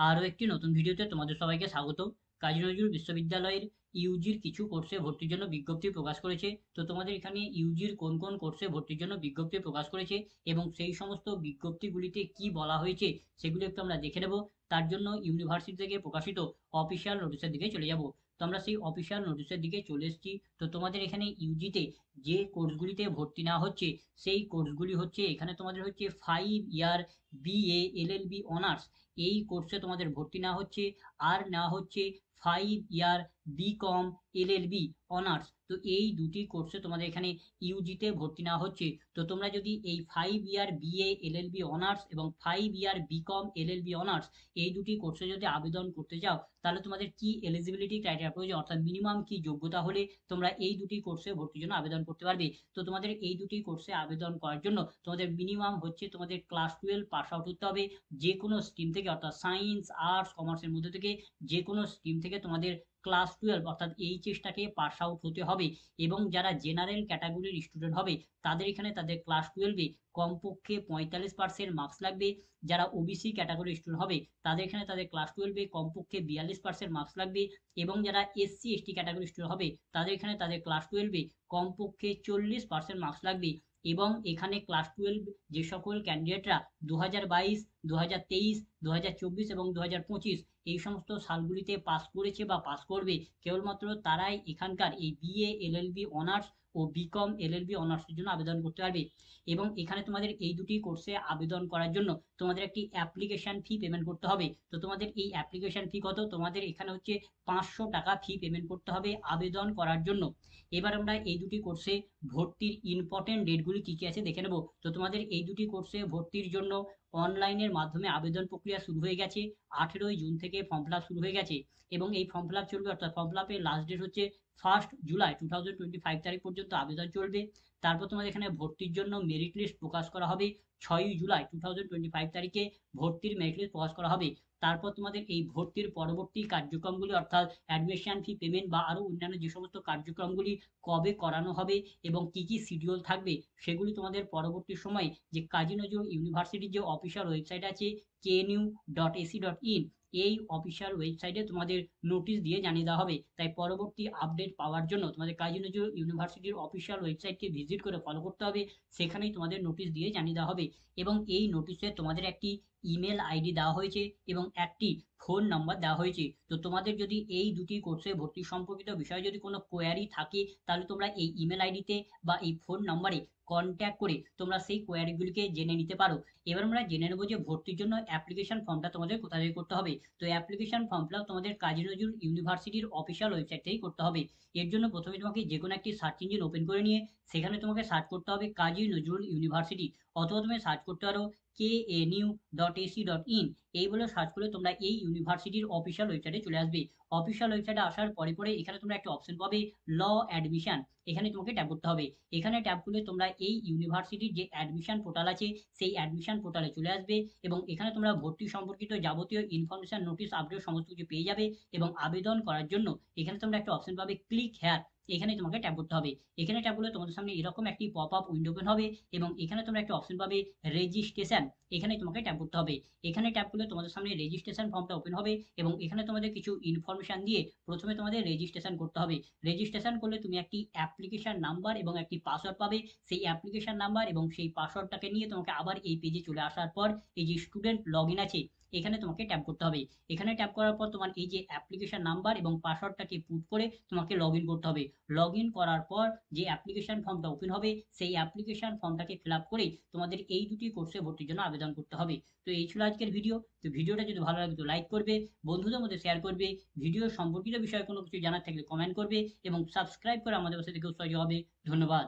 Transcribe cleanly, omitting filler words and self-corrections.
আরও একটি নতুন ভিডিওতে তোমাদের সবাইকে স্বাগত। কাজী নজরুল বিশ্ববিদ্যালয়ের ইউজির কিছু কোর্সে ভর্তির জন্য বিজ্ঞপ্তি প্রকাশ করেছে। তো তোমাদের এখানে ইউজির কোন কোন কোর্সে ভর্তির জন্য বিজ্ঞপ্তি প্রকাশ করেছে এবং সেই সমস্ত বিজ্ঞপ্তিগুলিতে কি বলা হয়েছে সেগুলো একটু আমরা দেখে নেব। তার জন্য ইউনিভার্সিটি থেকে প্রকাশিত অফিসিয়াল নোটিশের দিকে চলে যাব। তো আমরা সেই অফিসিয়াল নোটিশের দিকে চলে এসেছি। তো তোমাদের এখানে ইউজিতে যে কোর্সগুলিতে ভর্তি নেওয়া হচ্ছে সেই কোর্সগুলি হচ্ছে, এখানে তোমাদের হচ্ছে 5 ইয়ার বিএ এলএলবি অনার্স, এই কোর্সে তোমাদের ভর্তি নেওয়া হচ্ছে। আর নেওয়া হচ্ছে 5 ইয়ার বিকম এলএলবি অনার্স। তো এই দুটি কোর্সে তোমাদের এখানে ইউজিতে ভর্তি নেওয়া হচ্ছে। তো তোমরা যদি এই 5 ইয়ার বিএ এলএলবি অনার্স এবং 5 ইয়ার বিকম এলএলবি অনার্স এই দুটি কোর্সে যদি আবেদন করতে চাও, তাহলে তোমাদের কি এলিজিবিলিটি ক্রাইটেরিয়া প্রয়োজন, অর্থাৎ মিনিমাম কি যোগ্যতা হলে তোমরা এই দুটি কোর্সে ভর্তির জন্য আবেদন করতে পারবে। তো তোমাদের এই দুটি কোর্সে আবেদন করার জন্য তোমাদের মিনিমাম হচ্ছে তোমাদের ক্লাস 12 পাস আউট হতে হবে যে কোনো স্ট্রিম থেকে, অর্থাৎ সায়েন্স আর্টস কমার্সের মধ্যে থেকে যে কোনো স্ট্রিম থেকে তোমাদের ক্লাস 12 অর্থাৎ এইচএসটাকে পাস আউট হতে হবে। এবং যারা জেনারেল ক্যাটাগরির স্টুডেন্ট হবে তাদের এখানে তাদের ক্লাস 12-এ কমপক্ষে 45% মার্কস লাগবে। যারা ওবিসি ক্যাটাগরির স্টুডেন্ট হবে তাদের এখানে তাদের ক্লাস 12-এ কমপক্ষে 42% মার্কস লাগবে। এবং যারা এসসি এসটি ক্যাটাগরির স্টুডেন্ট হবে তাদের এখানে তাদের ক্লাস 12-এ কমপক্ষে 40% মার্কস লাগবে। এবং এখানে ক্লাস 12 যে সকল ক্যান্ডিডেটরা 2022, 2023, 2024 এবং 2025 এই সমস্ত সালগুলিতে পাস করেছে বা পাস করবে, কেবলমাত্র তারাই এখানকার এই বিএ এলএলবি অনার্স ও বিকম এলএলবি অনার্সের জন্য আবেদন করতে পারবে। এবং এখানে তোমাদের এই দুটি কোর্সে আবেদন করার জন্য তোমাদের একটি অ্যাপ্লিকেশন ফি পেমেন্ট করতে হবে। তো তোমাদের এই অ্যাপ্লিকেশন ফি কত, তোমাদের এখানে হচ্ছে 500 টাকা ফি পেমেন্ট করতে হবে আবেদন করার জন্য। এবার আমরা এই দুটি কোর্সে ভর্তির ইম্পর্টেন্ট ডেটগুলি কী কী আছে দেখে নেব। তো তোমাদের এই দুটি কোর্সে ভর্তির জন্য অনলাইনের মাধ্যমে আবেদন প্রক্রিয়া শুরু হয়ে গেছে। 18ই জুন থেকে ফর্ম ফিল আপ শুরু হয়ে গেছে এবং এই ফর্ম ফিল আপ চলবে, অর্থাৎ ফর্ম ফিল আপের লাস্ট ডেট হচ্ছে 1 জুলাই 2025 তারিখ পর্যন্ত আবেদন চলবে। তারপর তোমাদের এখানে ভর্তির জন্য মেরিট লিস্ট প্রকাশ করা হবে 6 জুলাই 2025 তারিখে ভর্তির মেরিট লিস্ট প্রকাশ করা হবে। তারপর তোমাদের এই ভর্তির পরবর্তী কার্যক্রমগুলি, অর্থাৎ অ্যাডমিশন ফি পেমেন্ট বা আরও অন্যান্য যে সমস্ত কার্যক্রমগুলি কবে করানো হবে এবং কি কি শিডিউল থাকবে, সেগুলি তোমাদের পরবর্তী সময়ে যে কাজী নজরুল ইউনিভার্সিটির যে অফিসিয়াল ওয়েবসাইট আছে knu.ac.in, এই অফিসিয়াল ওয়েবসাইটে তোমাদের নোটিশ দিয়ে জানিয়ে দেওয়া হবে। তাই পরবর্তী আপডেট পাওয়ার জন্য তোমাদের কাজী নজরুল ইউনিভার্সিটির অফিসিয়াল ওয়েবসাইটকে ভিজিট করে ফলো করতে হবে, সেখানেই তোমাদের নোটিশ দিয়ে জানিয়ে দেওয়া হবে। এবং এই নোটিশে তোমাদের একটি ইমেল আইডি দেওয়া হয়েছে এবং একটি ফোন নাম্বার দেওয়া হয়েছে। তো তোমাদের যদি এই দুটি কোর্সে ভর্তি সম্পর্কিত বিষয়ে যদি কোনো কোয়ারি থাকে, তাহলে তোমরা এই ইমেল আইডিতে বা এই ফোন নাম্বারে কন্ট্যাক্ট করে তোমরা সেই কোয়ারিগুলিকে জেনে নিতে পারো। এবার আমরা জেনে নেবো যে ভর্তির জন্য অ্যাপ্লিকেশন ফর্মটা তোমাদের কোথা থেকে করতে হবে। তো অ্যাপ্লিকেশন ফর্ম ফিল আপ তোমাদের কাজী নজরুল ইউনিভার্সিটির অফিসিয়াল ওয়েবসাইট থেকেই করতে হবে। এর জন্য প্রথমে তোমাকে যে কোনো একটি সার্চ ইঞ্জিন ওপেন করে নিয়ে সেখানে তোমাকে সার্চ করতে হবে কাজী নজরুল ইউনিভার্সিটি, অথবা তুমি সার্চ করতে পারো knu.ac.in। এই বলে সার্চ করলে তোমরা এই ইউনিভার্সিটির অফিসিয়াল ওয়েবসাইটে চলে আসবে। অফিসিয়াল ওয়েবসাইটে আসার পরে পরে এখানে তোমরা একটা অপশন পাবে ল অ্যাডমিশন, এখানে তোমাকে ট্যাপ করতে হবে। এখানে ট্যাপ করলে তোমরা এই ইউনিভার্সিটির যে অ্যাডমিশন পোর্টাল আছে সেই অ্যাডমিশন পোর্টালে চলে আসবে এবং এখানে তোমরা ভর্তি সম্পর্কিত যাবতীয় ইনফরমেশন, নোটিশ, আপডেট সমস্ত কিছু পেয়ে যাবে। এবং আবেদন করার জন্য এখানে তোমরা একটা অপশন পাবে ক্লিক হেয়ার, এখানে তোমাকে ট্যাপ করতে হবে। এখানে ট্যাপ করলে তোমাদের সামনে এরকম একটি পপ আপ উইন্ডো ওপেন হবে এবং এখানে তোমরা একটা অপশন পাবে রেজিস্ট্রেশন, এখানে তোমাকে ট্যাপ করতে হবে। এখানে ট্যাপ করলে তোমাদের সামনে রেজিস্ট্রেশন ফর্মটা ওপেন হবে এবং এখানে তোমাদের কিছু ইনফরমেশন দিয়ে প্রথমে তোমাদের রেজিস্ট্রেশন করতে হবে। রেজিস্ট্রেশন করলে তুমি একটি অ্যাপ্লিকেশন নাম্বার এবং একটি পাসওয়ার্ড পাবে। সেই অ্যাপ্লিকেশন নাম্বার এবং সেই পাসওয়ার্ডটাকে নিয়ে তোমাকে আবার এই পেজে চলে আসার পর এই যে স্টুডেন্ট লগ ইন আছে এখানে তোমাকে ট্যাপ করতে হবে। এখানে ট্যাপ করার পর তোমার এই যে অ্যাপ্লিকেশন নাম্বার এবং পাসওয়ার্ডটাকে পুট করে তোমাকে লগ ইন করতে হবে। লগ ইন করার পর যে অ্যাপ্লিকেশন ফর্মটা ওপেন হবে সেই অ্যাপ্লিকেশন ফর্মটাকে ফিল আপ করে তোমাদের এই দুটি কোর্সে ভর্তির জন্য আবেদন করতে হবে। তো এই ছিল আজকের ভিডিও। তো ভিডিওটা যদি ভালো লাগে তো লাইক করবে, বন্ধুদের মধ্যে শেয়ার করবে, ভিডিও সম্পর্কিত বিষয়ে কোনো কিছু জানার থাকলে কমেন্ট করবে এবং সাবস্ক্রাইব করে আমাদের পাশে থেকে উৎসাহিত হবে। ধন্যবাদ।